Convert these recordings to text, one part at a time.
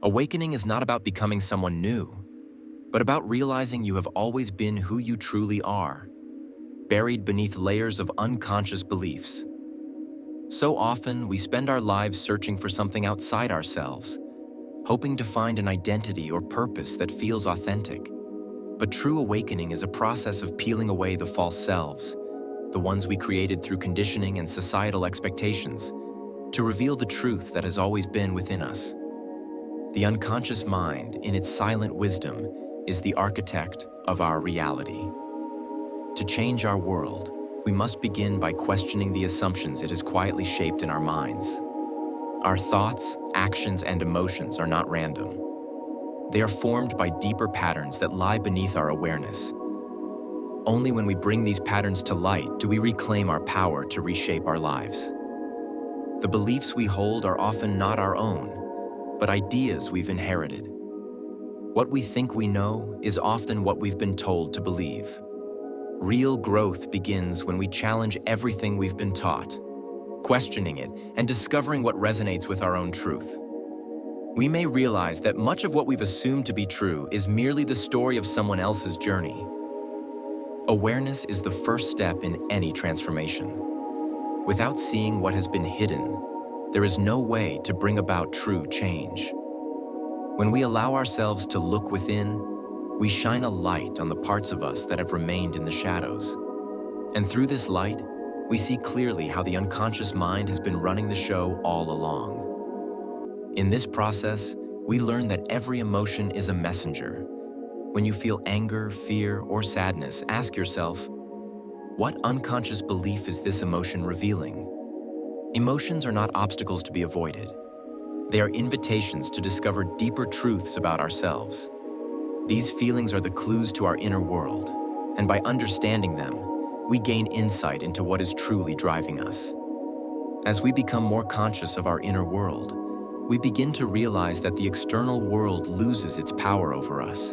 Awakening is not about becoming someone new, but about realizing you have always been who you truly are, buried beneath layers of unconscious beliefs. So often, we spend our lives searching for something outside ourselves, hoping to find an identity or purpose that feels authentic. But true awakening is a process of peeling away the false selves, the ones we created through conditioning and societal expectations, to reveal the truth that has always been within us. The unconscious mind, in its silent wisdom, is the architect of our reality. To change our world, we must begin by questioning the assumptions it has quietly shaped in our minds. Our thoughts, actions, and emotions are not random. They are formed by deeper patterns that lie beneath our awareness. Only when we bring these patterns to light do we reclaim our power to reshape our lives. The beliefs we hold are often not our own, but ideas we've inherited. What we think we know is often what we've been told to believe. Real growth begins when we challenge everything we've been taught, questioning it and discovering what resonates with our own truth. We may realize that much of what we've assumed to be true is merely the story of someone else's journey. Awareness is the first step in any transformation. Without seeing what has been hidden, there is no way to bring about true change. When we allow ourselves to look within, we shine a light on the parts of us that have remained in the shadows. And through this light, we see clearly how the unconscious mind has been running the show all along. In this process, we learn that every emotion is a messenger. When you feel anger, fear, or sadness, ask yourself, what unconscious belief is this emotion revealing? Emotions are not obstacles to be avoided. They are invitations to discover deeper truths about ourselves. These feelings are the clues to our inner world, and by understanding them, we gain insight into what is truly driving us. As we become more conscious of our inner world, we begin to realize that the external world loses its power over us.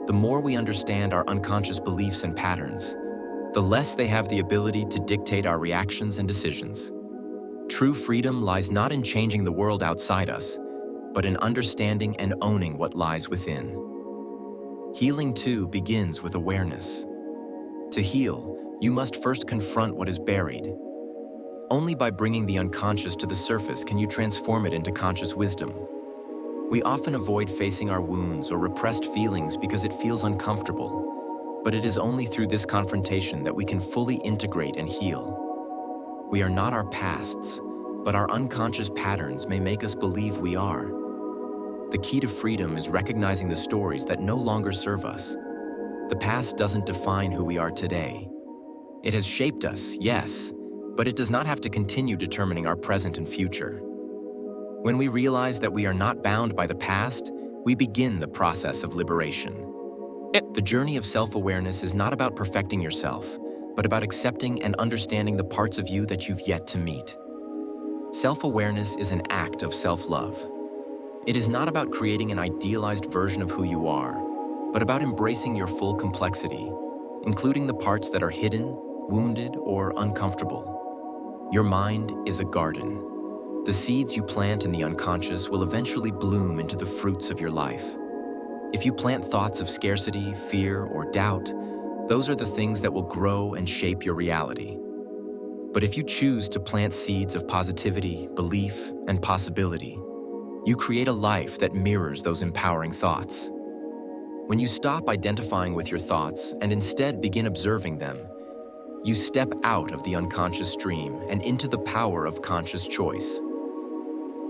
The more we understand our unconscious beliefs and patterns, the less they have the ability to dictate our reactions and decisions. True freedom lies not in changing the world outside us, but in understanding and owning what lies within. Healing, too, begins with awareness. To heal, you must first confront what is buried. Only by bringing the unconscious to the surface can you transform it into conscious wisdom. We often avoid facing our wounds or repressed feelings because it feels uncomfortable, but it is only through this confrontation that we can fully integrate and heal. We are not our pasts, but our unconscious patterns may make us believe we are. The key to freedom is recognizing the stories that no longer serve us. The past doesn't define who we are today. It has shaped us, yes, but it does not have to continue determining our present and future. When we realize that we are not bound by the past, we begin the process of liberation. The journey of self-awareness is not about perfecting yourself, but about accepting and understanding the parts of you that you've yet to meet. Self-awareness is an act of self-love. It is not about creating an idealized version of who you are, but about embracing your full complexity, including the parts that are hidden, wounded, or uncomfortable. Your mind is a garden. The seeds you plant in the unconscious will eventually bloom into the fruits of your life. If you plant thoughts of scarcity, fear, or doubt, those are the things that will grow and shape your reality. But if you choose to plant seeds of positivity, belief, and possibility, you create a life that mirrors those empowering thoughts. When you stop identifying with your thoughts and instead begin observing them, you step out of the unconscious stream and into the power of conscious choice.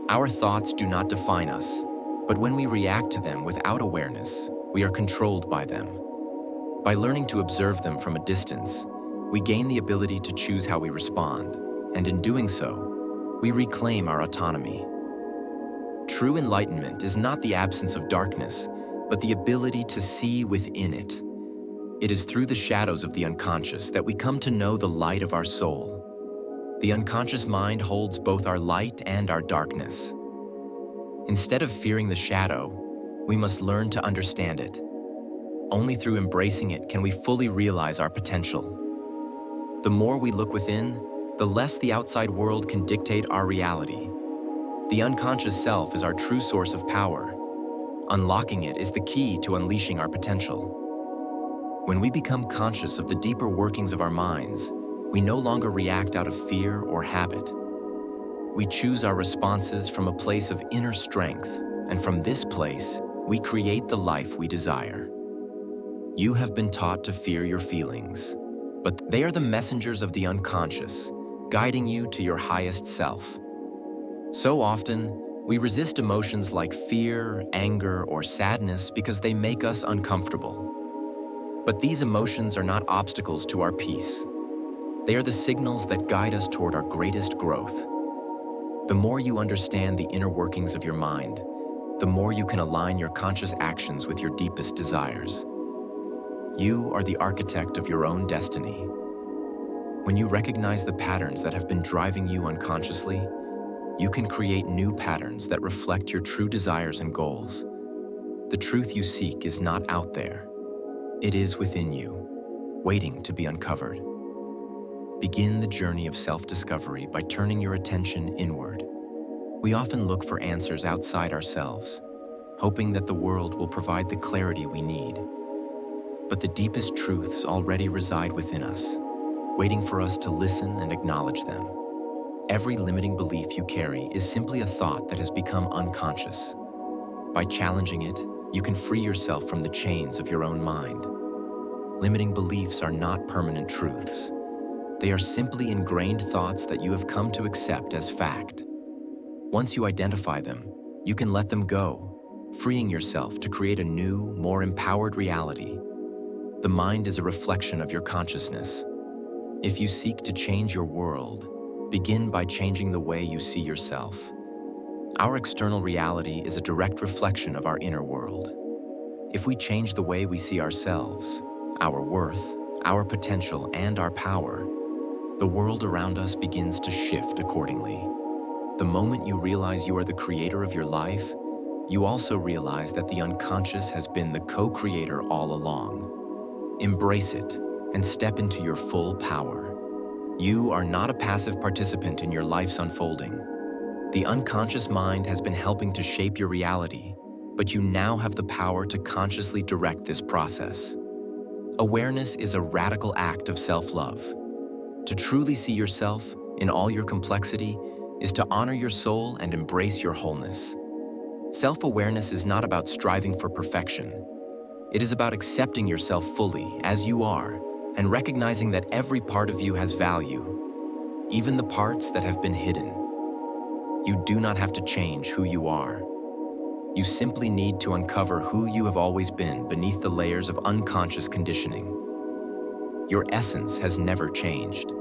Our thoughts do not define us, but when we react to them without awareness, we are controlled by them. By learning to observe them from a distance, we gain the ability to choose how we respond, and in doing so, we reclaim our autonomy. True enlightenment is not the absence of darkness, but the ability to see within it. It is through the shadows of the unconscious that we come to know the light of our soul. The unconscious mind holds both our light and our darkness. Instead of fearing the shadow, we must learn to understand it. Only through embracing it can we fully realize our potential. The more we look within, the less the outside world can dictate our reality. The unconscious self is our true source of power. Unlocking it is the key to unleashing our potential. When we become conscious of the deeper workings of our minds, we no longer react out of fear or habit. We choose our responses from a place of inner strength, and from this place, we create the life we desire. You have been taught to fear your feelings, but they are the messengers of the unconscious, guiding you to your highest self. So often, we resist emotions like fear, anger, or sadness because they make us uncomfortable. But these emotions are not obstacles to our peace. They are the signals that guide us toward our greatest growth. The more you understand the inner workings of your mind, the more you can align your conscious actions with your deepest desires. You are the architect of your own destiny. When you recognize the patterns that have been driving you unconsciously, you can create new patterns that reflect your true desires and goals. The truth you seek is not out there. It is within you, waiting to be uncovered. Begin the journey of self-discovery by turning your attention inward. We often look for answers outside ourselves, hoping that the world will provide the clarity we need. But the deepest truths already reside within us, waiting for us to listen and acknowledge them. Every limiting belief you carry is simply a thought that has become unconscious. By challenging it, you can free yourself from the chains of your own mind. Limiting beliefs are not permanent truths. They are simply ingrained thoughts that you have come to accept as fact. Once you identify them, you can let them go, freeing yourself to create a new, more empowered reality. The mind is a reflection of your consciousness. If you seek to change your world, begin by changing the way you see yourself. Our external reality is a direct reflection of our inner world. If we change the way we see ourselves, our worth, our potential, and our power, the world around us begins to shift accordingly. The moment you realize you are the creator of your life, you also realize that the unconscious has been the co-creator all along. Embrace it and step into your full power. You are not a passive participant in your life's unfolding. The unconscious mind has been helping to shape your reality, but you now have the power to consciously direct this process. Awareness is a radical act of self-love. To truly see yourself in all your complexity is to honor your soul and embrace your wholeness. Self-awareness is not about striving for perfection. It is about accepting yourself fully as you are and recognizing that every part of you has value, even the parts that have been hidden. You do not have to change who you are. You simply need to uncover who you have always been beneath the layers of unconscious conditioning. Your essence has never changed.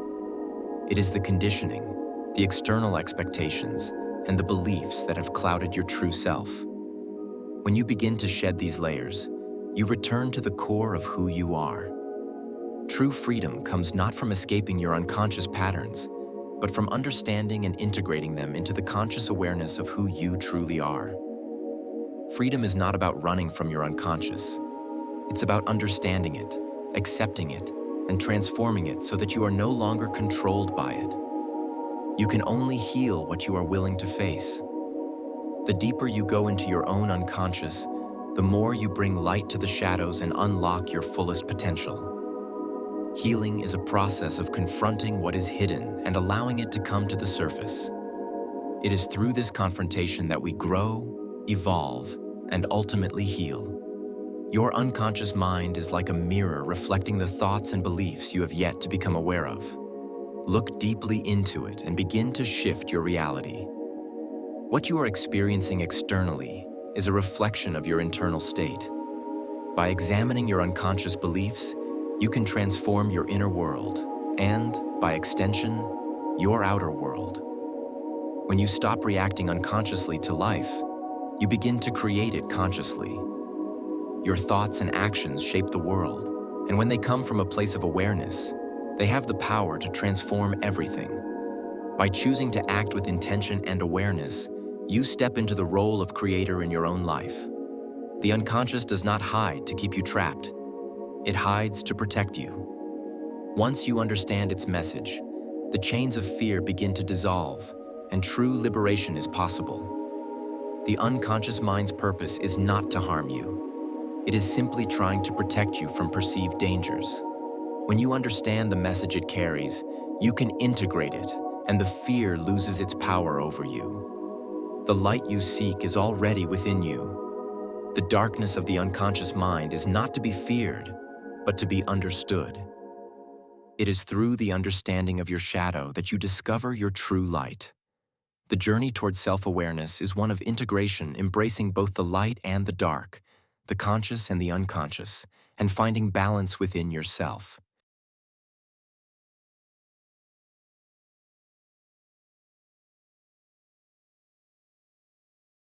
It is the conditioning, the external expectations, and the beliefs that have clouded your true self. When you begin to shed these layers, you return to the core of who you are. True freedom comes not from escaping your unconscious patterns, but from understanding and integrating them into the conscious awareness of who you truly are. Freedom is not about running from your unconscious. It's about understanding it, accepting it, and transforming it so that you are no longer controlled by it. You can only heal what you are willing to face. The deeper you go into your own unconscious, the more you bring light to the shadows and unlock your fullest potential. Healing is a process of confronting what is hidden and allowing it to come to the surface. It is through this confrontation that we grow, evolve, and ultimately heal. Your unconscious mind is like a mirror reflecting the thoughts and beliefs you have yet to become aware of. Look deeply into it and begin to shift your reality. What you are experiencing externally is a reflection of your internal state. By examining your unconscious beliefs, you can transform your inner world and, by extension, your outer world. When you stop reacting unconsciously to life, you begin to create it consciously. Your thoughts and actions shape the world, and when they come from a place of awareness, they have the power to transform everything. By choosing to act with intention and awareness, you step into the role of creator in your own life. The unconscious does not hide to keep you trapped. It hides to protect you. Once you understand its message, the chains of fear begin to dissolve, and true liberation is possible. The unconscious mind's purpose is not to harm you. It is simply trying to protect you from perceived dangers. When you understand the message it carries, you can integrate it, and the fear loses its power over you. The light you seek is already within you. The darkness of the unconscious mind is not to be feared, but to be understood. It is through the understanding of your shadow that you discover your true light. The journey towards self-awareness is one of integration, embracing both the light and the dark, the conscious and the unconscious, and finding balance within yourself.